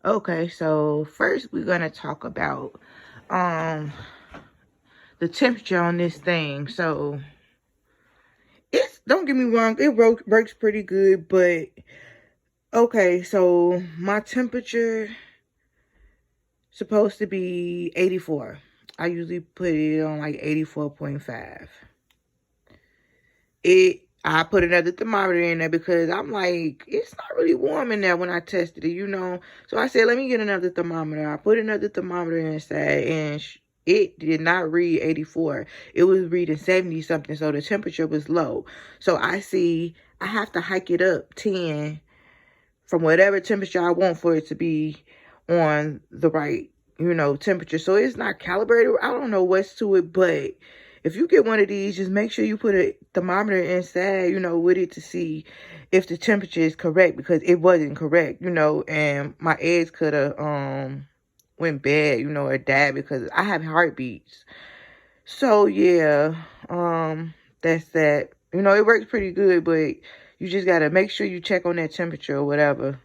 Okay, so first we're gonna talk about um the temperature on this thing. So it's, don't get me wrong, it works pretty good, but okay, so my temperature supposed to be 84. I usually put it on like 84.5. I put another thermometer in there because I'm like, it's not really warm in there when I tested it. So I said, let me get another thermometer. I put another thermometer inside, and it did not read 84. It was reading 70 something, so the temperature was low. So I have to hike it up 10 from whatever temperature I want for it to be on the right, temperature. So it's not calibrated. I don't know what's to it, but if you get one of these, just make sure you put a thermometer inside, with it to see if the temperature is correct, because it wasn't correct, and my eggs could have went bad, or died because I have heartbeats. So yeah, that's that. It works pretty good, but you just gotta make sure you check on that temperature or whatever.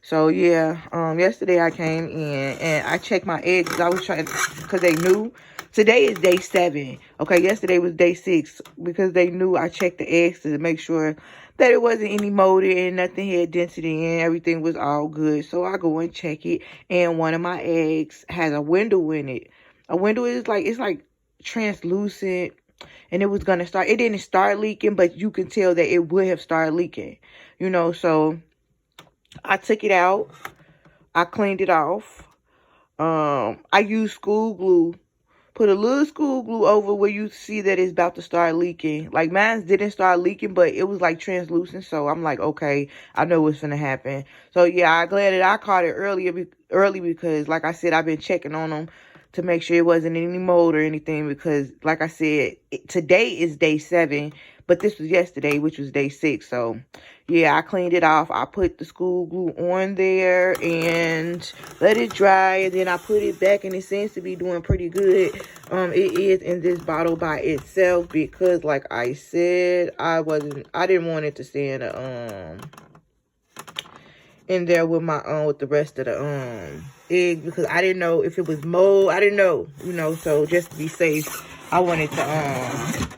So yeah, yesterday I came in and I checked my eggs because I was trying, because they knew today is day 7. Okay, yesterday was day 6 because they knew I checked the eggs to make sure that it wasn't any molded and nothing had density and everything was all good. So I go and check it, and one of my eggs has a window in it. A window is like, it's like translucent, and it was gonna start. It didn't start leaking, but you can tell that it would have started leaking. So I took it out. I cleaned it off. I used school glue. Put a little school glue over where you see that it's about to start leaking. Like, mine didn't start leaking, but it was like translucent. So I'm like, okay, I know what's gonna happen. So yeah, I'm glad that I caught it early because, like I said, I've been checking on them to make sure it wasn't any mold or anything. Because, like I said, today is day 7, but this was yesterday, which was day 6. So yeah, I cleaned it off. I put the school glue on there and let it dry, and then I put it back, and it seems to be doing pretty good. It is in this bottle by itself because, like I said, I didn't want it to stay in there with with the rest of the egg, because I didn't know if it was mold. I didn't know, so just to be safe, I wanted to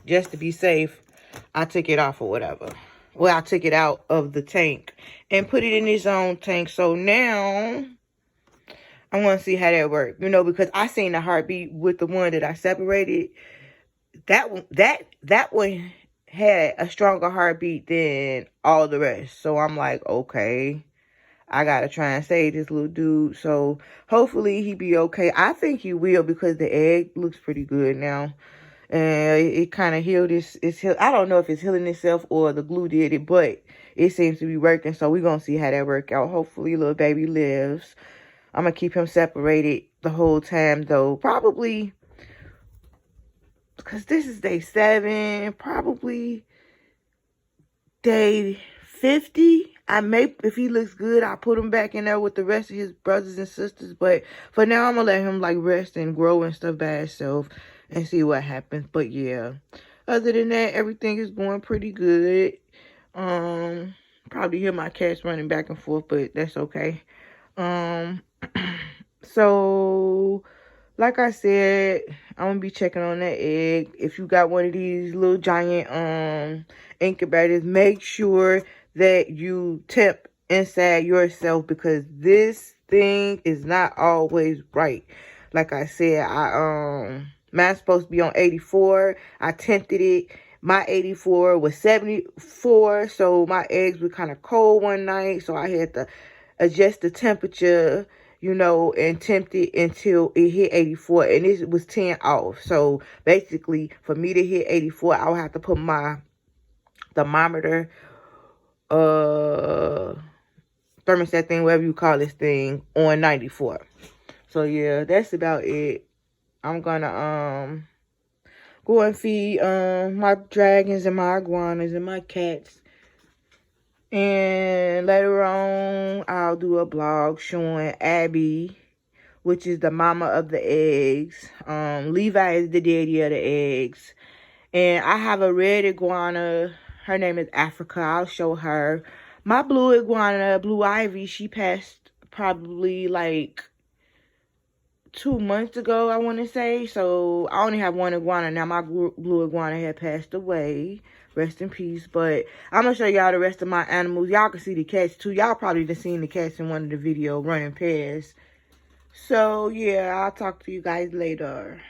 just to be safe, I took it off or whatever. Well, I took it out of the tank and put it in its own tank. So now I want to see how that works, because I seen the heartbeat with the one that I separated. That one had a stronger heartbeat than all the rest. So I'm like, okay, I gotta try and save this little dude. So hopefully he be okay. I think he will, because the egg looks pretty good now. And it kind of healed I don't know if it's healing itself or the glue did it, but it seems to be working. So we're going to see how that work out. Hopefully little baby lives. I'm going to keep him separated the whole time, though. Probably, because this is day 7, probably day 50. If he looks good, I'll put him back in there with the rest of his brothers and sisters. But for now, I'm going to let him like rest and grow and stuff by himself and see what happens. But yeah, other than that, everything is going pretty good. Probably hear my cats running back and forth, but that's okay. So like I said, I'm gonna be checking on that egg. If you got one of these little giant incubators, make sure that you temp inside yourself, because this thing is not always right. Like I said, mine's supposed to be on 84. I tempted it. My 84 was 74, so my eggs were kind of cold one night, so I had to adjust the temperature, and tempt it until it hit 84, and it was 10 off. So basically, for me to hit 84, I would have to put my thermometer, thermostat thing, whatever you call this thing, on 94. So yeah, that's about it. I'm gonna go and feed my dragons and my iguanas and my cats. And later on, I'll do a blog showing Abby, which is the mama of the eggs. Levi is the daddy of the eggs. And I have a red iguana. Her name is Africa. I'll show her. My blue iguana, Blue Ivy, she passed probably like 2 months ago, I want to say. So I only have one iguana now. My blue iguana had passed away. Rest in peace. But I'm going to show y'all the rest of my animals. Y'all can see the cats too. Y'all probably done seen the cats in one of the videos running past. So yeah, I'll talk to you guys later.